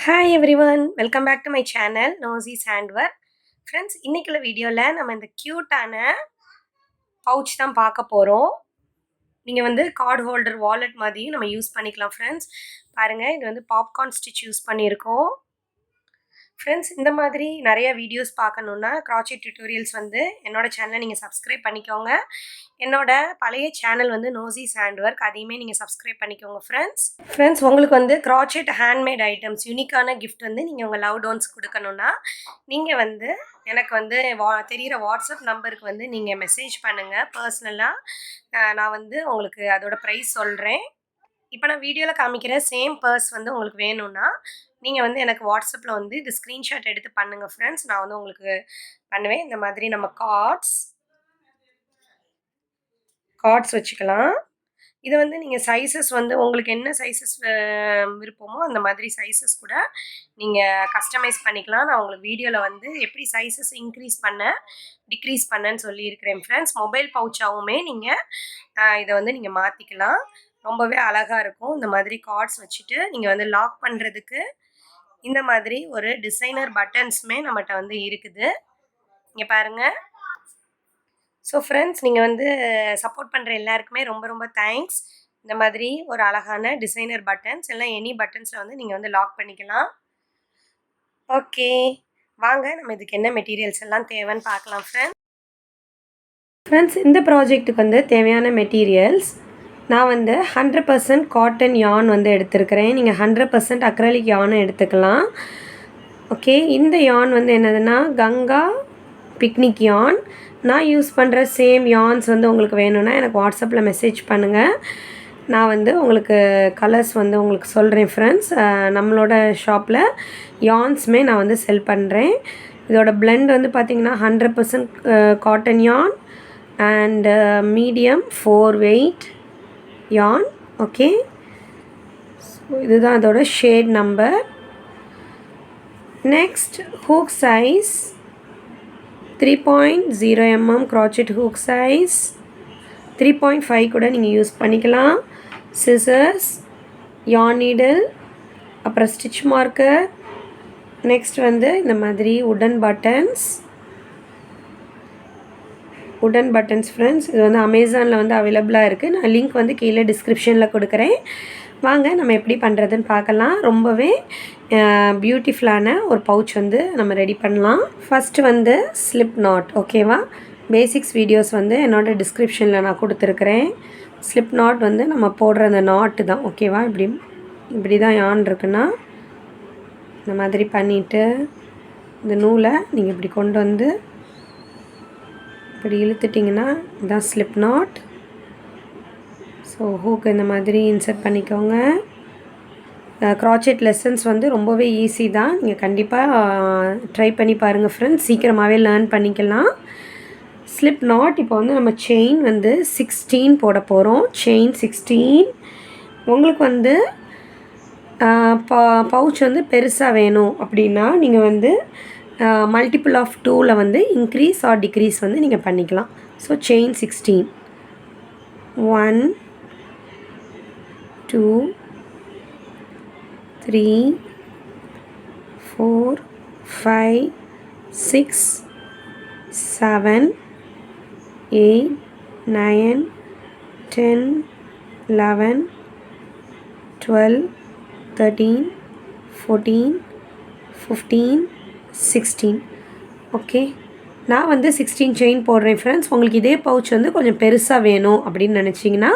Hi everyone, welcome back to my channel நோசிஸ் handwork. Friends, இன்னைக்குள்ள வீடியோவில் நம்ம இந்த க்யூட்டான பவுச் தான் பார்க்க போகிறோம். நீங்கள் வந்து கார்டு ஹோல்டர் வாலெட் மாதிரியும் நம்ம யூஸ் பண்ணிக்கலாம் ஃப்ரெண்ட்ஸ். பாருங்கள், இது வந்து பாப்கார்ன் ஸ்டிச் யூஸ் பண்ணியிருக்கோம். ஃப்ரெண்ட்ஸ், இந்த மாதிரி நிறைய வீடியோஸ் பார்க்கணுன்னா க்ராச்செட் டியூட்டோரியல்ஸ் வந்து என்னோட சேனலை நீங்கள் சப்ஸ்கிரைப் பண்ணிக்கோங்க. என்னோட பழைய சேனல் வந்து நோசிஸ் ஹேண்ட்வொர்க், அதையுமே நீங்கள் சப்ஸ்கிரைப் பண்ணிக்கோங்க ஃப்ரெண்ட்ஸ். உங்களுக்கு வந்து க்ராச்செட் ஹேண்ட்மேட் ஐட்டம்ஸ் யூனிக்கான கிஃப்ட் வந்து நீங்கள் உங்கள் லவ் டவுன்ஸ் கொடுக்கணுன்னா நீங்கள் வந்து எனக்கு வந்து தெரிகிற வாட்ஸ்அப் நம்பருக்கு வந்து நீங்கள் மெசேஜ் பண்ணுங்கள் பர்சனலாக. நான் வந்து உங்களுக்கு அதோட ப்ரைஸ் சொல்கிறேன். இப்போ நான் வீடியோவில் காமிக்கிற சேம் பர்ஸ் வந்து உங்களுக்கு வேணும்னா நீங்கள் வந்து எனக்கு வாட்ஸ்அப்பில் வந்து இது ஸ்க்ரீன்ஷாட் எடுத்து பண்ணுங்கள் ஃப்ரெண்ட்ஸ். நான் வந்து உங்களுக்கு பண்ணுவேன். இந்த மாதிரி நம்ம கார்ட்ஸ் வச்சுக்கலாம். இது வந்து நீங்கள் சைஸஸ் வந்து உங்களுக்கு என்ன சைஸஸ் விருப்பமோ அந்த மாதிரி சைஸஸ் கூட நீங்கள் கஸ்டமைஸ் பண்ணிக்கலாம். நான் உங்களுக்கு வீடியோவில் வந்து எப்படி சைஸஸ் இன்க்ரீஸ் பண்ண டிக்ரீஸ் பண்ணேன்னு சொல்லியிருக்கிறேன் ஃப்ரெண்ட்ஸ். மொபைல் பவுச்சாகவுமே நீங்கள் இதை வந்து நீங்கள் மாற்றிக்கலாம். ரொம்பவே அழகாக இருக்கும். இந்த மாதிரி கார்ட்ஸ் வச்சுட்டு நீங்கள் வந்து லாக் பண்ணுறதுக்கு இந்த மாதிரி ஒரு டிசைனர் பட்டன்ஸுமே நம்மகிட்ட வந்து இருக்குது. இங்கே பாருங்கள். ஸோ ஃப்ரெண்ட்ஸ், நீங்கள் வந்து சப்போர்ட் பண்ணுற எல்லாருக்குமே ரொம்ப ரொம்ப தேங்க்ஸ். இந்த மாதிரி ஒரு அழகான டிசைனர் பட்டன்ஸ் எல்லாம் எனி பட்டன்ஸில் வந்து நீங்கள் வந்து லாக் பண்ணிக்கலாம். ஓகே, வாங்க நம்ம இதுக்கு என்ன மெட்டீரியல்ஸ் எல்லாம் தேவைன்னு பார்க்கலாம் ஃப்ரெண்ட்ஸ். இந்த ப்ராஜெக்ட்டுக்கு வந்து தேவையான மெட்டீரியல்ஸ் நான் வந்து 100% காட்டன் யான் வந்து எடுத்துருக்கிறேன். நீங்கள் 100% அக்ரலிக் யானும் எடுத்துக்கலாம். ஓகே, இந்த யான் வந்து என்னதுன்னா கங்கா பிக்னிக் யான். நான் யூஸ் பண்ணுற சேம் யான்ஸ் வந்து உங்களுக்கு வேணும்னா எனக்கு வாட்ஸ்அப்பில் மெசேஜ் பண்ணுங்கள். நான் வந்து உங்களுக்கு கலர்ஸ் வந்து உங்களுக்கு சொல்கிறேன் ஃப்ரெண்ட்ஸ். நம்மளோட ஷாப்பில் யான்ஸுமே நான் வந்து செல் பண்ணுறேன். இதோட பிளெண்ட் வந்து பார்த்திங்கன்னா 100% cotton yarn and medium 4 weight yarn. Okay, so இதுதான் அதோட shade number. Next hook size 3.0 mm crochet hook size. 3.5 கூட நீங்கள் யூஸ் பண்ணிக்கலாம். சிசர்ஸ், yarn needle, அப்புறம் ஸ்டிச் மார்க்கர். நெக்ஸ்ட் வந்து இந்த மாதிரி உடன் பட்டன்ஸ் ஃப்ரெண்ட்ஸ். இது வந்து அமேசானில் வந்து அவைலபிளாக இருக்குது. நான் லிங்க் வந்து கீழே டிஸ்கிரிப்ஷனில் கொடுக்குறேன். வாங்க நம்ம எப்படி பண்ணுறதுன்னு பார்க்கலாம். ரொம்பவே பியூட்டிஃபுல்லான ஒரு பவுச் வந்து நம்ம ரெடி பண்ணலாம். ஃபஸ்ட்டு வந்து ஸ்லிப் நாட். ஓகேவா, பேசிக்ஸ் வீடியோஸ் வந்து என்னோடய டிஸ்கிரிப்ஷனில் நான் கொடுத்துருக்குறேன். ஸ்லிப் நாட் வந்து நம்ம போடுற அந்த நாட்டு தான். ஓகேவா, இப்படி தான் யான் இருக்குன்னா இந்த மாதிரி பண்ணிவிட்டு இந்த நூலை நீங்கள் இப்படி கொண்டு வந்து இப்படி இழுத்துட்டிங்கன்னா இதுதான் ஸ்லிப் நாட். ஸோ ஹூக்கு இந்த மாதிரி இன்சர்ட் பண்ணிக்கோங்க. க்ராச்செட் லெசன்ஸ் வந்து ரொம்பவே ஈஸி தான். நீங்கள் கண்டிப்பாக ட்ரை பண்ணி பாருங்கள் ஃப்ரெண்ட்ஸ். சீக்கிரமாகவே லேர்ன் பண்ணிக்கலாம். ஸ்லிப் நாட் இப்போ வந்து நம்ம செயின் வந்து 16 போட போகிறோம். செயின் 16. உங்களுக்கு வந்து பவுச் வந்து பெருசாக வேணும் அப்படின்னா நீங்கள் வந்து மல்டிபிள் ஆஃப் 2ல் வந்து இன்க்ரீஸ் ஆர் டிக்ரீஸ் வந்து நீங்கள் பண்ணிக்கலாம். So chain 16. 1 2 3 4 5 6 7 8 9 10 11 12 13 14 15 16. ஓகே, நான் வந்து 16 செயின் போடுறேன் ஃப்ரெண்ட்ஸ். உங்களுக்கு இதே பவுச் வந்து கொஞ்சம் பெருசாக வேணும் அப்படின்னு நினச்சிங்கன்னா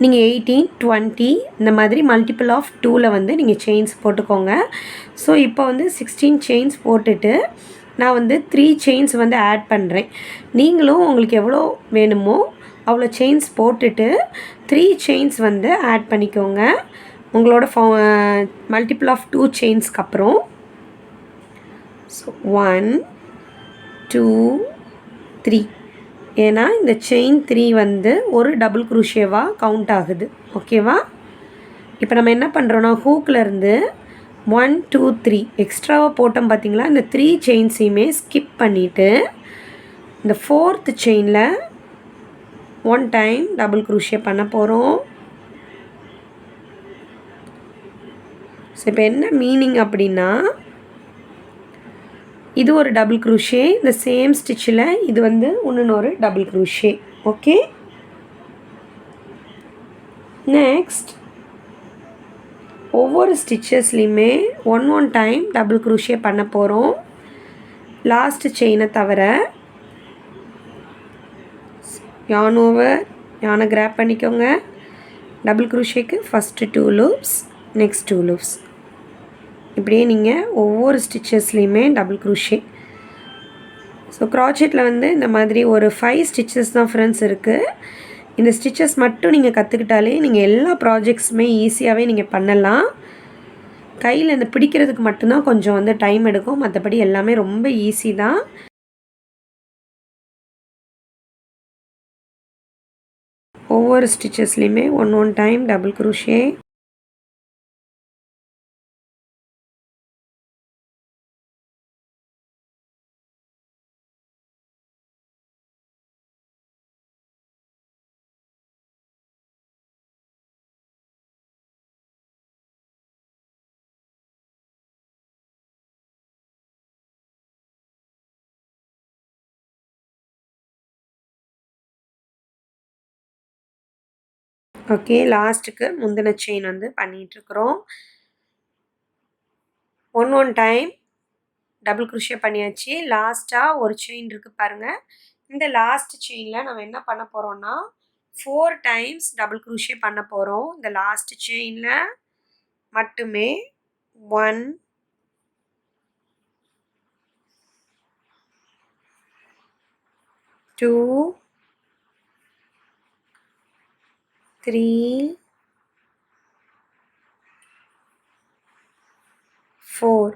நீங்கள் 18 20 இந்த மாதிரி மல்டிபிள் ஆஃப் 2ல் வந்து நீங்கள் செயின்ஸ் போட்டுக்கோங்க. ஸோ இப்போ வந்து 16 செயின்ஸ் போட்டுட்டு நான் வந்து 3 செயின்ஸ் வந்து ஆட் பண்ணுறேன். நீங்களும் உங்களுக்கு எவ்வளோ வேணுமோ அவ்வளோ செயின்ஸ் போட்டுட்டு 3 செயின்ஸ் வந்து ஆட் பண்ணிக்கோங்க உங்களோட மல்டிபிள் ஆஃப் 2 செயின்ஸ்க்கு அப்புறம். ஸோ 1 2 3. ஏன்னா இந்த செயின் 3 வந்து ஒரு டபுள் குரூஷேவாக கவுண்ட் ஆகுது. ஓகேவா, இப்போ நம்ம என்ன பண்ணுறோன்னா ஹூக்கிலேருந்து 1 2 3 எக்ஸ்ட்ராவாக போட்டோம் பார்த்தீங்களா. இந்த 3 செயின்ஸையுமே ஸ்கிப் பண்ணிவிட்டு இந்த 4th செயினில் 1 டைம் டபுள் குரூஷே பண்ண போகிறோம். ஸோ இப்போ என்ன மீனிங் அப்படின்னா, இது ஒரு டபுள் க்ரூஷே, இந்த சேம் ஸ்டிச்சில் இது வந்து இன்னொரு டபுள் க்ரூஷே. ஓகே, நெக்ஸ்ட் ஒவ்வொரு ஸ்டிச்சஸ்லையுமே ஒன் டைம் டபுள் க்ரூஷே பண்ண போகிறோம். லாஸ்ட் செயினை தவிர yarn ஓவர், yarn கிராப் பண்ணிக்கோங்க. டபுள் க்ரூஷேக்கு ஃபஸ்ட்டு 2 லூப்ஸ், நெக்ஸ்ட் 2 லூப்ஸ். இப்படியே நீங்கள் ஒவ்வொரு ஸ்டிச்சஸ்லையுமே டபுள் க்ரூஷே. ஸோ க்ராச்செட்டில் வந்து இந்த மாதிரி ஒரு 5 ஸ்டிச்சஸ் தான் ஃப்ரெண்ட்ஸ் இருக்குது. இந்த ஸ்டிச்சஸ் மட்டும் நீங்கள் கற்றுக்கிட்டாலே நீங்கள் எல்லா ப்ராஜெக்ட்ஸுமே ஈஸியாகவே நீங்கள் பண்ணலாம். கையில் இந்த பிடிக்கிறதுக்கு மட்டும்தான் கொஞ்சம் வந்து டைம் எடுக்கும், மற்றபடி எல்லாமே ரொம்ப ஈஸி தான். ஒவ்வொரு ஸ்டிச்சஸ்லையுமே one time double crochet. Okay, லாஸ்ட்டுக்கு முந்தின செயின் வந்து பண்ணிகிட்ருக்குறோம். ஒன் டைம் டபுள் க்ரூஷே பண்ணியாச்சு. லாஸ்ட்டாக ஒரு செயின் இருக்குது பாருங்கள். இந்த லாஸ்ட் செயினில் நம்ம என்ன பண்ண போகிறோம்னா 4 டைம்ஸ் டபுள் க்ரூஷே பண்ண போகிறோம். இந்த லாஸ்ட் செயினில் மட்டுமே 1 2 3 4.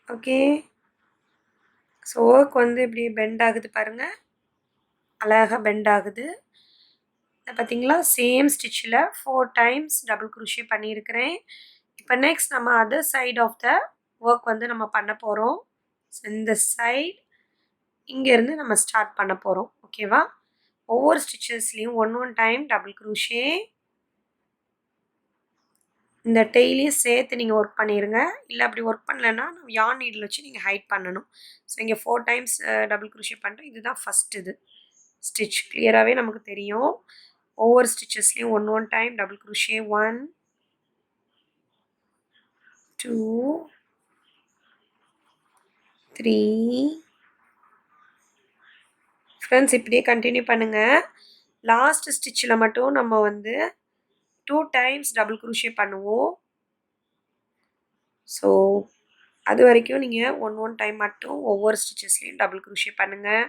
ஓகே, ஸோ ஒர்க் வந்து இப்படி பெண்ட் ஆகுது பாருங்கள், அழகாக பெண்ட் ஆகுது. பார்த்தீங்களா, சேம் ஸ்டிச்சில் 4 டைம்ஸ் டபுள் க்ரூஷே பண்ணியிருக்கிறேன். இப்போ நெக்ஸ்ட் நம்ம other side of the work வந்து நம்ம பண்ண போகிறோம். ஸோ இந்த சைட் இங்கேருந்து நம்ம ஸ்டார்ட் பண்ண போகிறோம். ஓகேவா, ஒவ்வொரு ஸ்டிச்சஸ்லேயும் ஒன் டைம் டபுள் க்ரூஷே. இந்த டெய்லியும் சேர்த்து நீங்கள் ஒர்க் பண்ணிடுங்க. இல்லை அப்படி ஒர்க் பண்ணலைன்னா yarn நீடில் வச்சு நீங்கள் ஹைட் பண்ணணும். ஸோ இங்கே 4 டைம்ஸ் டபுள் க்ரூஷே பண்ணுறேன். இதுதான் ஃபஸ்ட் இது ஸ்டிச். கிளியராகவே நமக்கு தெரியும். ஒவ்வொரு ஸ்டிச்சஸ்லேயும் one time double crochet. 1 2 3. Friends இப்படியே கண்டினியூ பண்ணுங்கள். லாஸ்ட் ஸ்டிச்சில் மட்டும் நம்ம வந்து 2 டைம்ஸ் டபுள் க்ரூஷே பண்ணுவோம். ஸோ அது வரைக்கும் நீங்கள் ஒன் டைம் மட்டும் ஒவ்வொரு ஸ்டிச்சஸ்லேயும் டபுள் க்ரூஷே பண்ணுங்கள்.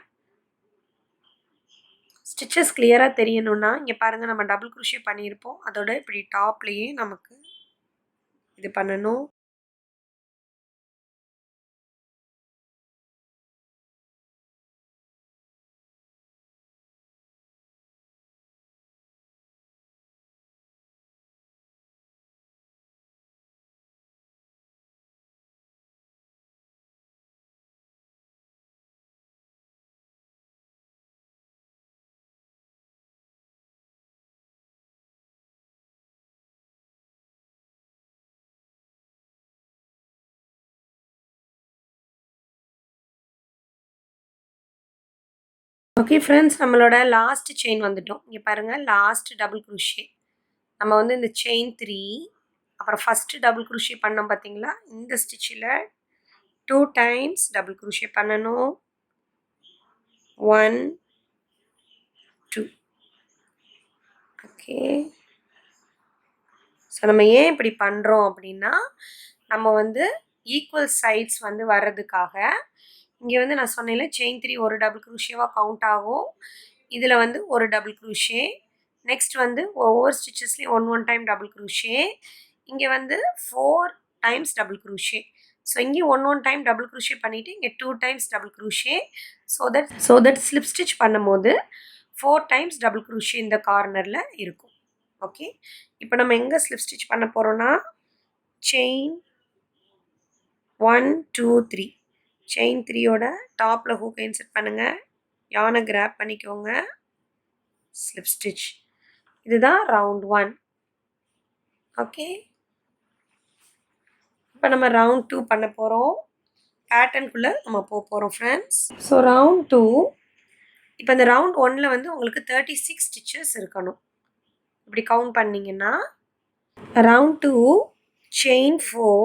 ஸ்டிச்சஸ் கிளியராக தெரியணுன்னா இங்கே பாருங்கள், நம்ம டபுள் க்ரூஷே பண்ணியிருப்போம். அதோட இப்படி டாப்லேயே நமக்கு இது பண்ணணும். ஓகே ஃப்ரெண்ட்ஸ், நம்மளோட லாஸ்ட் செயின் வந்துட்டோம். இங்கே பாருங்கள், லாஸ்ட் டபுள் க்ரூஷே. நம்ம வந்து இந்த செயின் 3, அப்புறம் ஃபஸ்ட்டு டபுள் க்ரூஷே பண்ணோம் பார்த்தீங்களா, இந்த ஸ்டிச்சில் 2 டைம்ஸ் டபுள் க்ரூஷே பண்ணணும். 1 2. ஓகே, ஸோ நம்ம ஏன் இப்படி பண்ணுறோம் அப்படின்னா, நம்ம வந்து ஈக்குவல் சைட்ஸ் வந்து வர்றதுக்காக. இங்கே வந்து நான் சொன்னேன்ல, செயின் 3 ஒரு டபுள் க்ரூஷேவாக கவுண்ட் ஆகும். இதில் வந்து ஒரு டபுள் க்ரூஷே. நெக்ஸ்ட் வந்து ஒவ்வொரு ஸ்டிச்சஸ்லேயும் ஒன் டைம் டபுள் க்ரூஷே. இங்கே வந்து 4 டைம்ஸ் டபுள் க்ரூஷே. ஸோ இங்கே ஒன் டைம் டபுள் க்ரூஷே பண்ணிவிட்டு இங்கே 2 times double crochet. So that slip stitch பண்ணும்போது 4 டைம்ஸ் டபுள் க்ரூஷே இந்த கார்னரில் இருக்கும். ஓகே, இப்போ நம்ம எங்கே ஸ்லிப் ஸ்டிச் பண்ண போகிறோன்னா, செயின் 1 2 3. செயின் 3யோட டாப்பில் ஹூக்கை இன்செர்ட் பண்ணுங்கள். yarn கிராப் பண்ணிக்கோங்க. Slip stitch. இதுதான் ரவுண்ட் 1. ஓகே, இப்போ நம்ம ரவுண்ட் 2 பண்ண போகிறோம். பேட்டர்னுக்குள்ளே நம்ம போக போகிறோம் ஃப்ரெண்ட்ஸ். ஸோ ரவுண்ட் 2 இப்போ இந்த ரவுண்ட் 1ல் வந்து உங்களுக்கு 36 ஸ்டிச்சஸ் இருக்கணும். இப்படி கவுண்ட் பண்ணிங்கன்னா ரவுண்ட் 2 செயின் 4.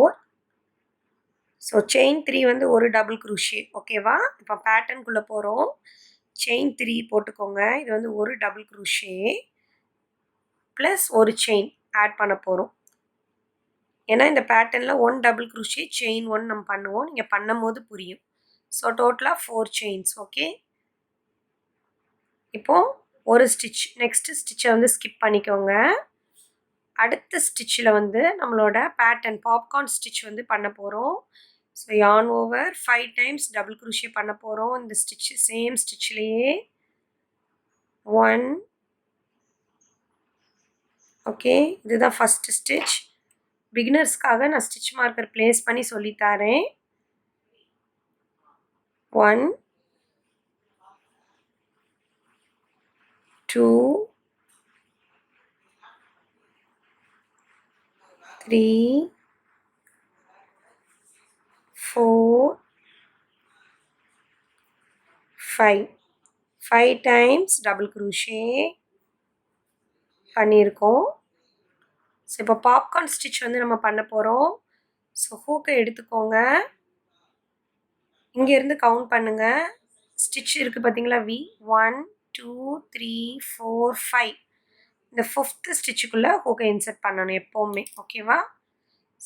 ஸோ செயின் 3 வந்து ஒரு டபுள் குரூஷே. ஓகேவா? இப்போ பேட்டர்னுக்குள்ளே போகிறோம். செயின் 3 போட்டுக்கோங்க. இது வந்து ஒரு டபுள் குரூஷே ப்ளஸ் ஒரு செயின் ஆட் பண்ண போகிறோம். ஏன்னா இந்த பேட்டர்னில் 1 டபுள் குரூஷே செயின் 1 நம்ம பண்ணுவோம். நீங்கள் பண்ணும் போது புரியும். ஸோ டோட்டலாக 4 செயின்ஸ். ஓகே, இப்போது ஒரு ஸ்டிச் நெக்ஸ்ட்டு ஸ்டிச்சை வந்து ஸ்கிப் பண்ணிக்கோங்க. அடுத்த ஸ்டிச்சில் வந்து நம்மளோட பேட்டர்ன் பாப்கார்ன் ஸ்டிச் வந்து பண்ண போகிறோம். So yarn over 5 times double crochet பண்ண போகிறோம். இந்த ஸ்டிச் சேம் ஸ்டிச்லேயே 1. ஓகே, இதுதான் ஃபஸ்ட்டு ஸ்டிச். பிகினர்ஸ்க்காக நான் ஸ்டிச் மார்க்கர் ப்ளேஸ் பண்ணி சொல்லித்தரேன். 1 2 3 4 5 5 டைம்ஸ் டபுள் குரூஷே பண்ணியிருக்கோம். ஸோ இப்போ பாப்கார்ன் ஸ்டிச் வந்து நம்ம பண்ண போகிறோம். ஸோ ஹூக்கை எடுத்துக்கோங்க. இங்கேருந்து கவுண்ட் பண்ணுங்கள். ஸ்டிச் இருக்குது பார்த்தீங்களா? வி 1 2 3 4 5. இந்த 5th ஸ்டிச்சுக்குள்ளே ஹூக்கை இன்சர்ட் பண்ணணும் எப்போவுமே. ஓகேவா?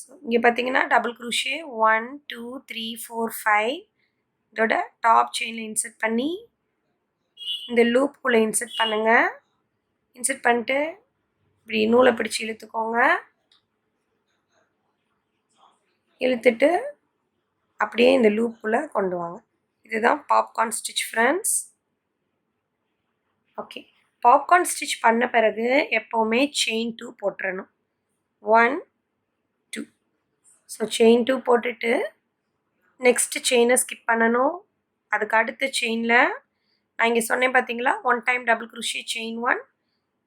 ஸோ இங்கே பார்த்தீங்கன்னா டபுள் குரூஷே 1 2 3 4 5. இதோட டாப் செயினில் இன்சர்ட் பண்ணி இந்த லூப்புக்குள்ளே இன்சர்ட் பண்ணுங்கள். இன்சர்ட் பண்ணிட்டு இப்படி நூலை பிடிச்சி இழுத்துக்கோங்க. இழுத்துட்டு அப்படியே இந்த லூப்புக்குள்ளே கொண்டு வாங்க. இதுதான் popcorn stitch friends. Okay, popcorn stitch பண்ண பிறகு எப்போவுமே செயின் 2 போட்டுறணும். 1 2. ஸோ செயின் 2 போட்டுட்டு நெக்ஸ்ட்டு செயினை ஸ்கிப் பண்ணணும். அதுக்கு அடுத்த செயினில் நான் இங்கே சொன்னேன் பார்த்தீங்களா, 1 டைம் டபுள் குரூஷே செயின் 1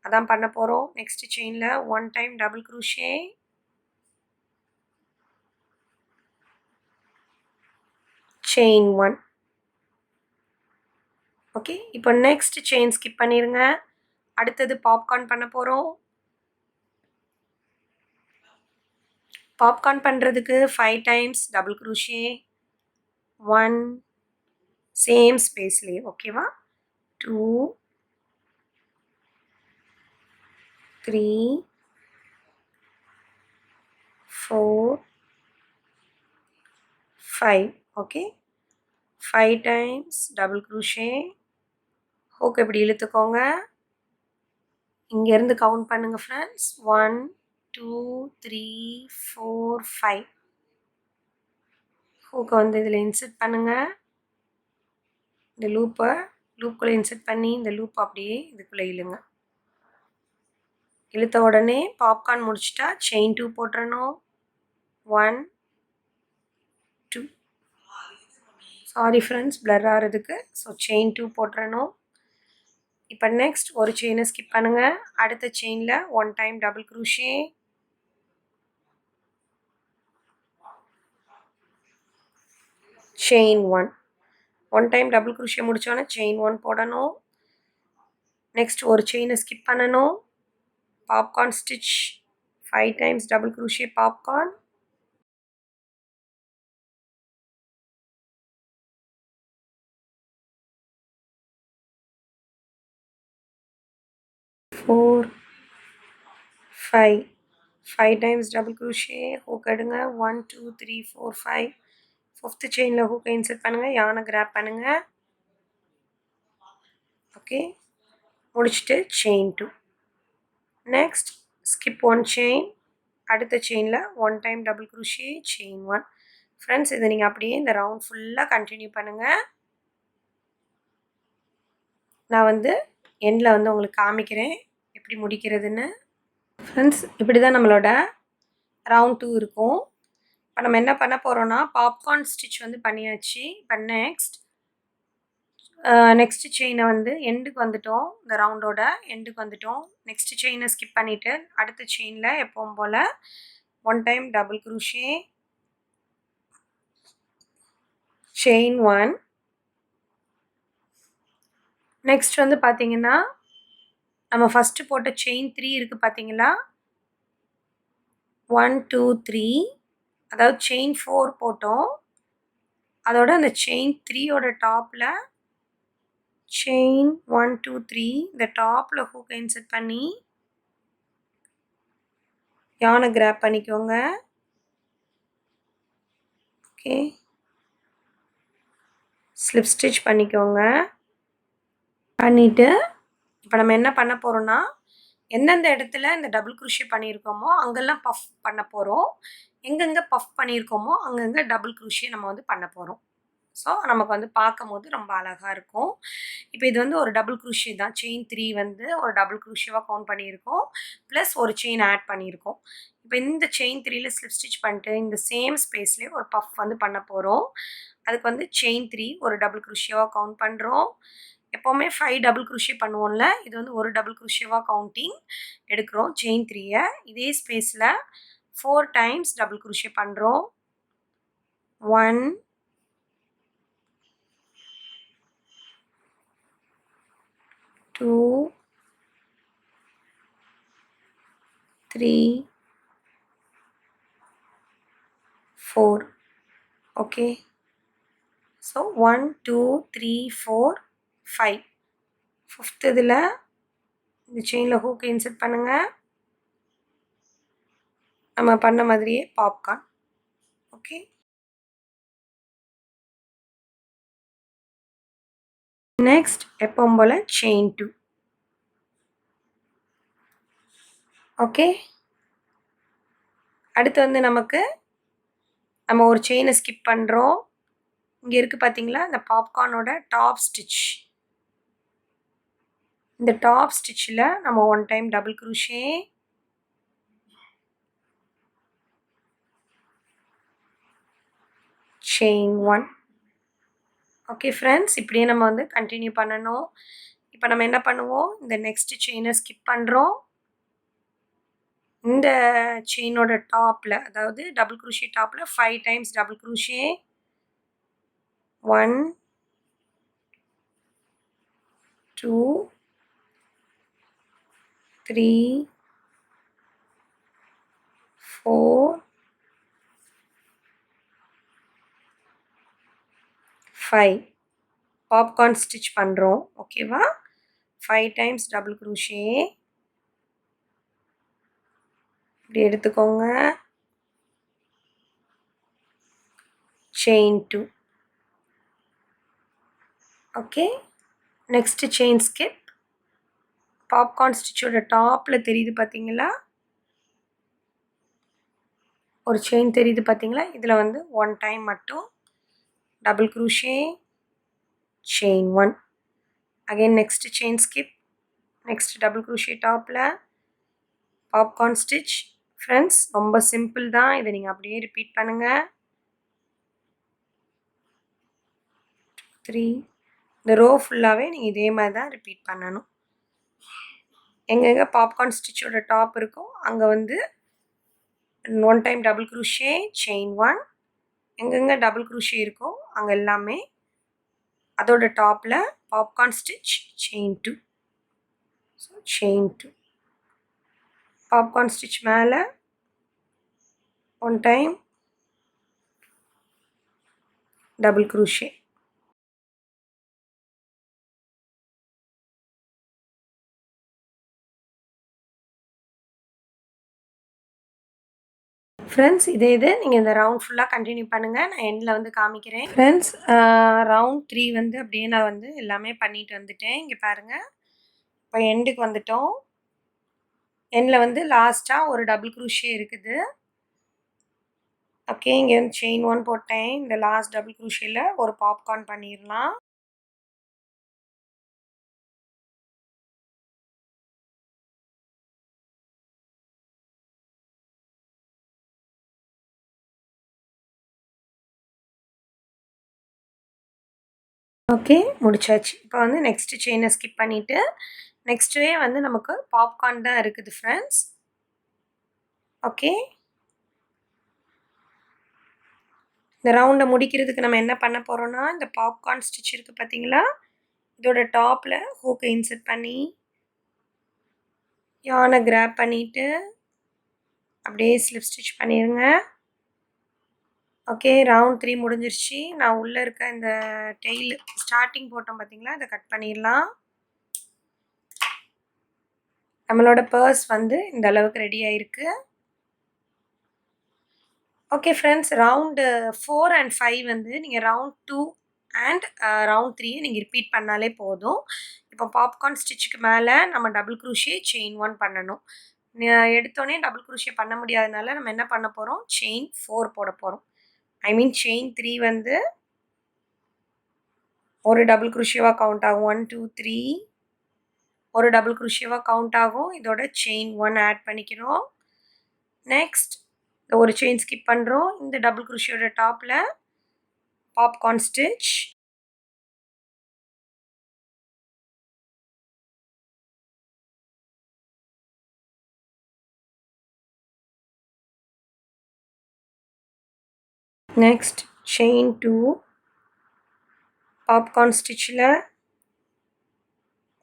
அதான் பண்ண போகிறோம். நெக்ஸ்ட்டு செயினில் 1 time double crochet chain 1. Okay, இப்போ நெக்ஸ்ட் செயின் ஸ்கிப் பண்ணிடுங்க. அடுத்தது பாப்கார்ன் பண்ண போகிறோம். பாப்கார்ன் பண்ணுறதுக்கு 5 டைம்ஸ் டபுள் குரூஷே 1 சேம் ஸ்பேஸ்லேயே. ஓகேவா? 2 3 4 5. Okay, 5 times double crochet. Hook இப்படி இழுத்துக்கோங்க. இங்கேருந்து கவுண்ட் பண்ணுங்கள் ஃப்ரெண்ட்ஸ். 1 2 3 4 5. ஹூக்கை வந்து இதில் இன்சர்ட் பண்ணுங்கள். இந்த லூப்புக்குள்ளே இன்சர்ட் பண்ணி இந்த லூப் அப்படியே இதுக்குள்ளே இழுங்க. இழுத்த உடனே பாப்கார்ன் முடிச்சிட்டா செயின் 2 போட்டுறணும். 1 2. சாரி ஃப்ரெண்ட்ஸ், பிளர் ஆகிறதுக்கு. ஸோ செயின் 2 போட்டுறணும். இப்போ நெக்ஸ்ட் ஒரு செயினை ஸ்கிப் பண்ணுங்கள். அடுத்த செயினில் 1 time double crochet chain 1. 1 time double crochet முடித்தோன்னே செயின் 1 போடணும். நெக்ஸ்ட் ஒரு செயினை ஸ்கிப் பண்ணணும். Popcorn stitch 5 times double crochet popcorn. For 5 times double crochet. Hook எடுங்க. 1 2 3 4 5. 5th செயினில் ஹூக்கை இன்சர்ட் பண்ணுங்கள். யானை கிராப் பண்ணுங்கள். ஓகே, முடிச்சுட்டு செயின் 2. Next skip 1 chain. அடுத்த செயினில் 1 time double crochet chain 1. Friends, இதை நீங்கள் அப்படியே இந்த ரவுண்ட் ஃபுல்லாக கண்டினியூ பண்ணுங்கள். நான் வந்து எண்டில் வந்து உங்களுக்கு காமிக்கிறேன் எப்படி முடிக்கிறதுன்னு. ஃப்ரெண்ட்ஸ், இப்படி தான் நம்மளோட ரவுண்ட் 2 இருக்கும். இப்போ நம்ம என்ன பண்ண போகிறோன்னா, பாப்கார்ன் ஸ்டிச் வந்து பண்ணியாச்சு. இப்போ நெக்ஸ்ட் செயினை வந்து எண்டுக்கு வந்துட்டோம். இந்த ரவுண்டோட எண்டுக்கு வந்துட்டோம். நெக்ஸ்ட் செயினை ஸ்கிப் பண்ணிவிட்டு அடுத்த செயினில் எப்பவும் போல் 1 time double crochet chain 1. Next வந்து பார்த்தீங்கன்னா நம்ம ஃபஸ்ட்டு போட்ட செயின் 3 இருக்குது பார்த்தீங்களா, 1 2 3, அதாவது செயின் 4 போட்டோம். அதோட அந்த செயின் 3யோட டாப்பில் செயின் 1 2 3 இந்த டாப்பில் ஹூக்கை இன்சர்ட் பண்ணி யானை கிராப் பண்ணிக்கோங்க. ஓகே, ஸ்லிப் ஸ்டிச் பண்ணிக்கோங்க. பண்ணிவிட்டு இப்போ நம்ம என்ன பண்ண போகிறோம்னா, எந்தெந்த இடத்துல இந்த டபுள் குரோஷே பண்ணியிருக்கோமோ அங்கெல்லாம் பஃப் பண்ண போகிறோம். எங்கெங்கே பஃப் பண்ணியிருக்கோமோ அங்கங்கே டபுள் குரோஷே நம்ம வந்து பண்ண போகிறோம். ஸோ நமக்கு வந்து பார்க்கும்போது ரொம்ப அழகாக இருக்கும். இப்போ இது வந்து ஒரு டபுள் குரோஷே தான். செயின் 3 வந்து ஒரு டபுள் குரோஷேவாக கவுண்ட் பண்ணியிருக்கோம். ப்ளஸ் ஒரு செயின் ஆட் பண்ணியிருக்கோம். இப்போ இந்த செயின் 3ல ஸ்லிப் ஸ்டிச் பண்ணிட்டு இந்த சேம் ஸ்பேஸ்லேயே ஒரு பஃப் வந்து பண்ண போகிறோம். அதுக்கு வந்து செயின் 3 ஒரு டபுள் குரோஷேவாக கவுண்ட் பண்ணுறோம். எப்போவுமே 5 டபுள் குரோஷே பண்ணுவோம்ல, இது வந்து ஒரு டபுள் குரோஷேவாக கவுண்டிங் எடுக்கிறோம். செயின் 3யை இதே ஸ்பேஸில் 4 டைம்ஸ் டபுள் குரோஷே பண்ணுறோம். 1 2 3 4. Okay, so 1 2 3 4 5. ஃபிஃப்த் இதில் இந்த செயினில் ஹூக்கை இன்சர்ட் பண்ணுங்கள். நம்ம பண்ண மாதிரியே பாப்கார்ன். ஓகே, நெக்ஸ்ட் எப்பவும் போல் செயின் 2. ஓகே, அடுத்து வந்து நம்ம ஒரு செயினை ஸ்கிப் பண்ணுறோம். இங்கே இருக்குது பார்த்தீங்களா, இந்த பாப்கார்னோட டாப் ஸ்டிச். இந்த டாப் ஸ்டிச்சில் நம்ம 1 time double crochet, chain 1. Okay friends, இப்படியே நம்ம வந்து கண்டினியூ பண்ணணும். இப்போ நம்ம என்ன பண்ணுவோம், இந்த நெக்ஸ்ட் செயினை ஸ்கிப் பண்ணுறோம். இந்த செயினோட டாப்பில், அதாவது டபுள் குரோஷே டாப்பில் 5 times double crochet, 1 2 3 4 5. Popcorn stitch பண்ணுறோம். ஓகேவா, 5 டைம்ஸ் டபுள் குரோஷே இப்படி எடுத்துக்கோங்க. Chain 2. Okay, next chain skip. Popcorn ஸ்டிச்சோட டாப்பில் தெரியுது பார்த்தீங்களா, ஒரு செயின் தெரியுது பார்த்தீங்களா, இதில் வந்து 1 டைம் மட்டும் double crochet, chain 1. Again next chain skip, next double crochet டாப்பில் பாப்கார்ன் ஸ்டிச். ஃப்ரெண்ட்ஸ், ரொம்ப சிம்பிள் தான், இதை நீங்கள் அப்படியே ரிப்பீட் பண்ணுங்கள். 3. இந்த ரோ ஃபுல்லாகவே நீங்கள் இதே மாதிரி தான் ரிப்பீட் பண்ணணும். எங்கெங்கே பாப்கார்ன் ஸ்டிச்சோட டாப் இருக்கோ அங்கே வந்து 1 டைம் டபுள் குரோஷே, செயின் 1. எங்கெங்கே டபுள் குரோஷே இருக்கோ அங்கே எல்லாமே அதோட டாப்பில் popcorn stitch, chain 2. So chain 2, popcorn stitch மேலே 1 டைம் டபுள் குரோஷே. ஃப்ரெண்ட்ஸ், இதே இது நீங்கள் இந்த ரவுண்ட் ஃபுல்லாக கண்டினியூ பண்ணுங்கள். நான் எண்டில் வந்து காமிக்கிறேன். ஃப்ரெண்ட்ஸ், ரவுண்ட் 3 வந்து அப்படியே நான் வந்து எல்லாமே பண்ணிட்டு வந்துட்டேன். இங்கே பாருங்கள், இப்போ எண்டுக்கு வந்துட்டோம். எண்டில் வந்து லாஸ்ட்டாக ஒரு டபுள் குரோஷே இருக்குது. ஓகே, இங்கே வந்து செயின் 1 போட்டேன். இந்த லாஸ்ட் டபுள் குரோஷேல ஒரு பாப்கார்ன் பண்ணிடலாம். ஓகே, முடிச்சாச்சு. இப்போ வந்து நெக்ஸ்ட் செயினை ஸ்கிப் பண்ணிவிட்டு நெக்ஸ்ட்டே வந்து நமக்கு பாப்கார்ன் தான் இருக்குது ஃப்ரெண்ட்ஸ். ஓகே, இந்த ரவுண்டை முடிக்கிறதுக்கு நம்ம என்ன பண்ண போகிறோன்னா, இந்த பாப்கார்ன் ஸ்டிச் இருக்குது பார்த்தீங்களா, இதோட டாப்பில் ஹூக்கை இன்சர்ட் பண்ணி யானை கிராப் பண்ணிவிட்டு அப்படியே ஸ்லிப் ஸ்டிச் பண்ணிடுங்க. ஓகே, ரவுண்ட் 3 முடிஞ்சிருச்சு. நான் உள்ளே இருக்க இந்த டெய்ல் ஸ்டார்டிங் போட்டோம் பார்த்தீங்களா, இதை கட் பண்ணிடலாம். நம்மளோட பர்ஸ் வந்து இந்த அளவுக்கு ரெடி ஆயிருக்கு. ஓகே ஃப்ரெண்ட்ஸ், ரவுண்டு 4 and 5 வந்து நீங்கள் ரவுண்ட் 2 அண்ட் ரவுண்ட் 3 நீங்கள் ரிப்பீட் பண்ணாலே போதும். இப்போ பாப்கார்ன் ஸ்டிச்சுக்கு மேலே நம்ம டபுள் க்ரூஷே செயின் 1 பண்ணணும். எடுத்தோடனே டபுள் க்ரூஷே பண்ண முடியாதனால நம்ம என்ன பண்ண போகிறோம், செயின் 4 போட போகிறோம். ஐ மீன் செயின் 3 வந்து ஒரு டபுள் க்ரூஷேவாக கவுண்ட் ஆகும். 1 2 3 ஒரு டபுள் க்ரூஷேவாக கவுண்ட் ஆகும். இதோட செயின் 1 ஆட் பண்ணிக்கிறோம். நெக்ஸ்ட் ஒரு செயின் ஸ்கிப் பண்ணுறோம். இந்த டபுள் க்ரூஷியோட டாப்பில் popcorn stitch, next chain 2 popcorn ஸ்டிச்சில்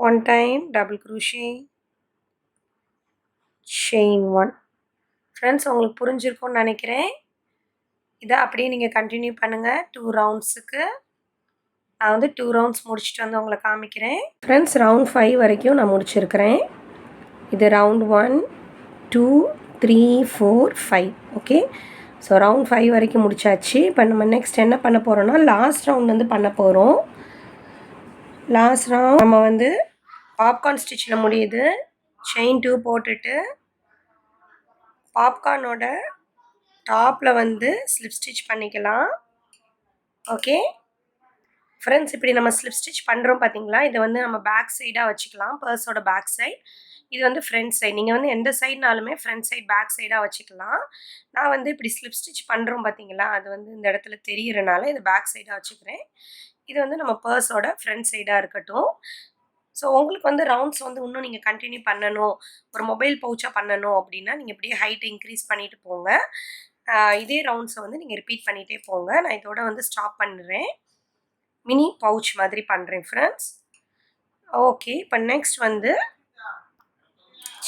1 time double crochet, chain 1. Friends, உங்களுக்கு புரிஞ்சிருக்கும்னு நினைக்கிறேன். இதை அப்படியே நீங்கள் கண்டினியூ பண்ணுங்கள் 2 ரவுண்ட்ஸுக்கு. நான் வந்து 2 ரவுண்ட்ஸ் முடிச்சுட்டு வந்து உங்களை காமிக்கிறேன். ஃப்ரெண்ட்ஸ், ரவுண்ட் 5 வரைக்கும் நான் முடிச்சிருக்கிறேன். இது ரவுண்ட் 1 2 3 4 5. ஓகே, ஸோ ரவுண்ட் 5 வரைக்கும் முடிச்சாச்சு. இப்போ நம்ம நெக்ஸ்ட் என்ன பண்ண போகிறோம்னா, லாஸ்ட் ரவுண்ட் வந்து பண்ண போகிறோம். லாஸ்ட் ரவுண்ட் நம்ம வந்து பாப்கார்ன் ஸ்டிச்சில் முடியுது. செயின் 2 போட்டுட்டு பாப்கார்னோட டாப்பில் வந்து ஸ்லிப் ஸ்டிச் பண்ணிக்கலாம். ஓகே ஃப்ரெண்ட்ஸ், இப்படி நம்ம ஸ்லிப் ஸ்டிச் பண்ணுறோம் பார்த்தீங்களா, இதை வந்து நம்ம பேக் சைடாக வச்சுக்கலாம். பர்ஸோட பேக் சைட், இது வந்து ஃப்ரண்ட் சைட். நீங்கள் வந்து எந்த சைட்னாலுமே ஃப்ரண்ட் சைட் பேக் சைடாக வச்சுக்கலாம். நான் வந்து இப்படி ஸ்லிப் ஸ்டிச் பண்ணுறோம் பார்த்தீங்களா, அது வந்து இந்த இடத்துல தெரிகிறனால இது பேக் சைடாக வச்சுக்கிறேன். இது வந்து நம்ம பர்ஸோட ஃப்ரண்ட் சைடாக இருக்கட்டும். ஸோ உங்களுக்கு வந்து ரவுண்ட்ஸ் வந்து இன்னும் நீங்கள் கண்டினியூ பண்ணணும், ஒரு மொபைல் பவுச்சாக பண்ணணும் அப்படின்னா நீங்கள் இப்படியே ஹைட்டை இன்க்ரீஸ் பண்ணிட்டு போங்க. இதே ரவுண்ட்ஸை வந்து நீங்கள் ரிப்பீட் பண்ணிகிட்டே போங்க. நான் இதோட வந்து ஸ்டாப் பண்ணுறேன். மினி பவுச் மாதிரி பண்ணுறேன் ஃப்ரெண்ட்ஸ். ஓகே, இப்போ நெக்ஸ்ட் வந்து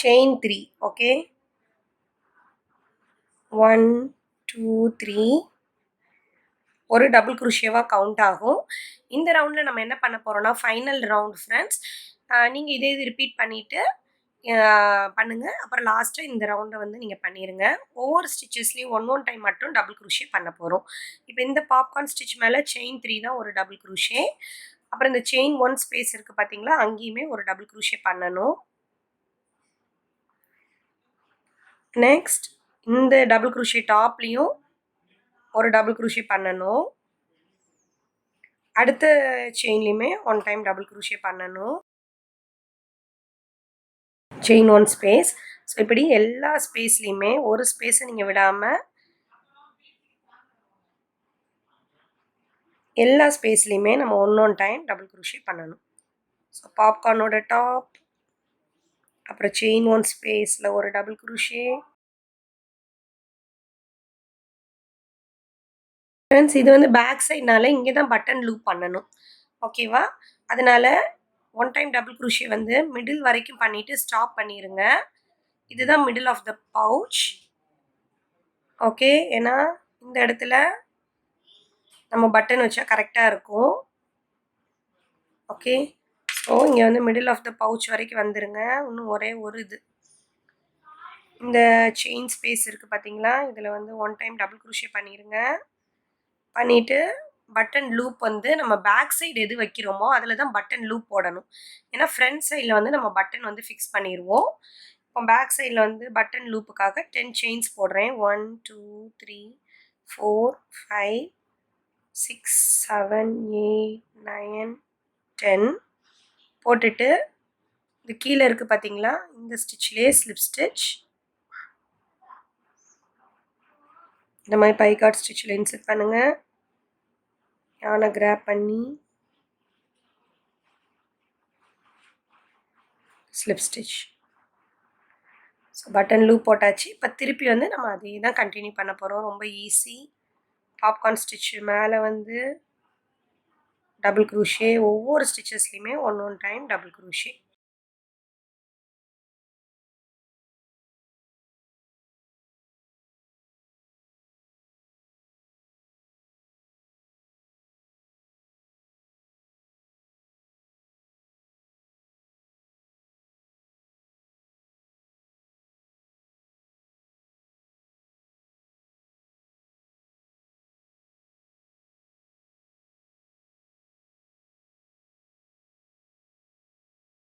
செயின் 3. ஓகே, 1 2 3 ஒரு டபுள் க்ரூஷியவாக கவுண்ட் ஆகும். இந்த ரவுண்டில் நம்ம என்ன பண்ண போகிறோம்னா, ஃபைனல் ரவுண்ட் ஃப்ரெண்ட்ஸ். நீங்கள் இதே இது ரிப்பீட் பண்ணிவிட்டு பண்ணுங்கள். அப்புறம் லாஸ்ட்டாக இந்த ரவுண்டை வந்து நீங்கள் பண்ணிடுங்க. ஒவ்வொரு ஸ்டிச்சஸ்லேயும் ஒன் டைம் மட்டும் டபுள் க்ரூஷே பண்ண போகிறோம். இப்போ இந்த பாப்கார்ன் ஸ்டிச் மேலே செயின் 3 தான் ஒரு டபுள் க்ரூஷே. அப்புறம் இந்த செயின் 1 ஸ்பேஸ் இருக்குது பார்த்தீங்களா, அங்கேயுமே ஒரு டபுள் க்ரூஷே பண்ணணும். நெக்ஸ்ட் இந்த டபுள் க்ரூஷே டாப்லேயும் ஒரு டபுள் க்ரூஷே பண்ணணும். அடுத்த செயின்லேயுமே 1 டைம் டபுள் க்ரூஷே பண்ணணும். Chain 1 space. ஸோ இப்படி எல்லா ஸ்பேஸ்லேயுமே ஒரு ஸ்பேஸை நீங்கள் விடாமல் எல்லா ஸ்பேஸ்லேயுமே நம்ம ஒன் டைம் டபுள் க்ரூஷே பண்ணணும். ஸோ பாப்கார்னோட டாப், அப்புறம் செயின் 1 ஸ்பேஸில் ஒரு டபுள் க்ரூஷே. ஃப்ரெண்ட்ஸ், இது வந்து பேக் சைட்னால இங்கே தான் பட்டன் லூப் பண்ணணும். ஓகேவா, அதனால 1 டைம் டபுள் க்ரூஷே வந்து மிடில் வரைக்கும் பண்ணிவிட்டு ஸ்டாப் பண்ணிடுங்க. இதுதான் middle of the pouch. Okay, ஏன்னா இந்த இடத்துல நம்ம பட்டன் வச்சா கரெக்டாக இருக்கும். ஓகே, ஸோ இங்கே வந்து மிடில் ஆஃப் த பவுச் வரைக்கும் வந்துடுங்க. இன்னும் ஒரே ஒரு இது, இந்த செயின் ஸ்பேஸ் இருக்குது பார்த்தீங்களா, இதில் வந்து 1 டைம் டபுள் க்ரூஷே பண்ணிடுங்க. பண்ணிவிட்டு பட்டன் லூப் வந்து நம்ம பேக் சைடு எது வைக்கிறோமோ அதில் தான் பட்டன் லூப் போடணும். ஏன்னா ஃப்ரண்ட் சைடில் வந்து நம்ம பட்டன் வந்து ஃபிக்ஸ் பண்ணிடுவோம். இப்போ பேக் சைடில் வந்து பட்டன் லூப்புக்காக 10 செயின்ஸ் போடுறேன். 1 2 3 4 5 6 7 8 9 10 போட்டுட்டு இது கீழே இருக்குது பார்த்தீங்களா, இந்த ஸ்டிச்லேயே ஸ்லிப் ஸ்டிச் இந்த மாதிரி பைகார்ட் ஸ்டிச்சில் இன்சர்ட் பண்ணுங்கள். யானை கிராப் பண்ணி slip stitch. So button loop போட்டாச்சு. இப்போ திருப்பி வந்து நம்ம அதே தான் கண்டினியூ பண்ண போகிறோம். ரொம்ப ஈஸி. பாப்கார்ன் ஸ்டிச்சு மேலே வந்து டபுள் க்ரூஷே, ஒவ்வொரு ஸ்டிச்சஸ்லையுமே 1 டைம் டபுள் க்ரூஷே.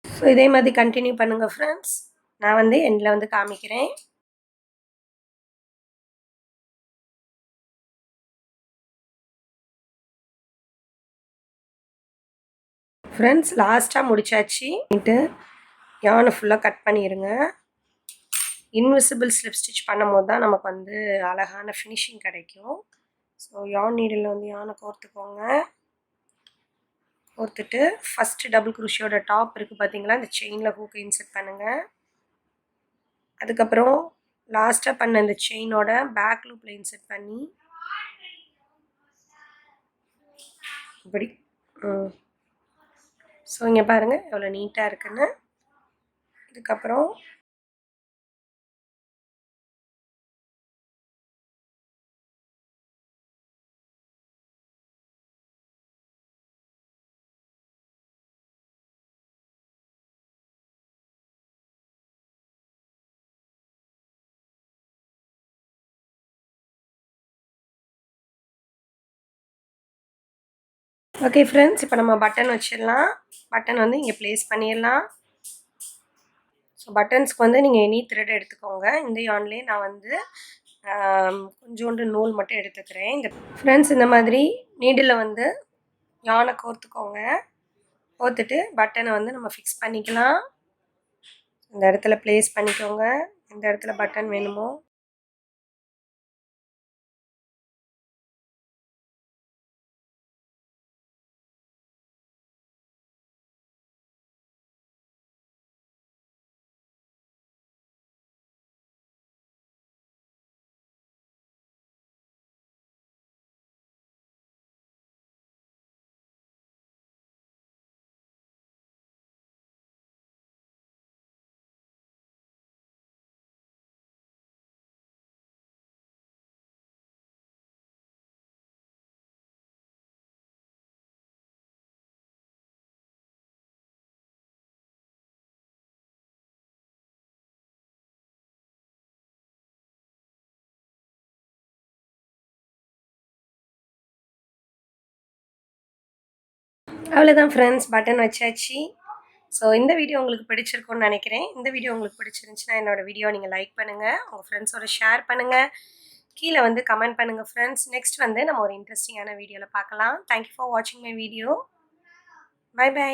ஸோ இதே மாதிரி கண்டினியூ பண்ணுங்கள் ஃப்ரெண்ட்ஸ். நான் வந்து எண்டில் வந்து காமிக்கிறேன். ஃப்ரெண்ட்ஸ் லாஸ்ட்டாக முடிச்சாச்சு. யானை ஃபுல்லாக கட் பண்ணிடுங்க. இன்விசிபிள் ஸ்லிப் ஸ்டிச் பண்ணும்போது தான் நமக்கு வந்து அழகான ஃபினிஷிங் கிடைக்கும். ஸோ யான் நீடில் வந்து யானை கோர்த்துக்கோங்க. கோர்த்துட்டு ஃபஸ்ட்டு டபுள் க்ரூஷியோட டாப் இருக்குது பார்த்தீங்களா, இந்த செயினில் ஹூக்கை இன்செர்ட் பண்ணுங்கள். அதுக்கப்புறம் லாஸ்ட்டாக பண்ண இந்த செயினோட பேக் லூப்பில் இன்செர்ட் பண்ணி இப்படி ஸோ இங்கே பாருங்கள் எவ்வளோ நீட்டாக இருக்குன்னு. இதுக்கப்புறம் ஓகே ஃப்ரெண்ட்ஸ், இப்போ நம்ம பட்டன் வச்சிடலாம். பட்டன் வந்து இங்கே ப்ளேஸ் பண்ணிடலாம். ஸோ பட்டன்ஸ்க்கு வந்து நீங்கள் எனி த்ரெட் எடுத்துக்கோங்க. இந்த யான்லேயே நான் வந்து கொஞ்சோண்டு நூல் மட்டும் எடுத்துக்கிறேன். இந்த ஃப்ரெண்ட்ஸ் இந்த மாதிரி நீடில் வந்து யானை கோர்த்துக்கோங்க. கோர்த்துட்டு பட்டனை வந்து நம்ம ஃபிக்ஸ் பண்ணிக்கலாம். இந்த இடத்துல ப்ளேஸ் பண்ணிக்கோங்க. இந்த இடத்துல பட்டன் வேணுமோ அவ்வளோதான் ஃப்ரெண்ட்ஸ், பட்டன் வச்சாச்சு. ஸோ இந்த வீடியோ உங்களுக்கு பிடிச்சிருக்கும்னு நினைக்கிறேன். இந்த வீடியோ உங்களுக்கு பிடிச்சிருந்துச்சுன்னா என்னோடய வீடியோ நீங்கள் லைக் பண்ணுங்கள், உங்கள் ஃப்ரெண்ட்ஸோட ஷேர் பண்ணுங்கள், கீழே வந்து கமெண்ட் பண்ணுங்கள் ஃப்ரெண்ட்ஸ். நெக்ஸ்ட் வந்து நம்ம ஒரு இன்ட்ரெஸ்டிங்கான வீடியோவில் பார்க்கலாம். தேங்க்யூ ஃபார் வாட்சிங் மை வீடியோ. Bye by.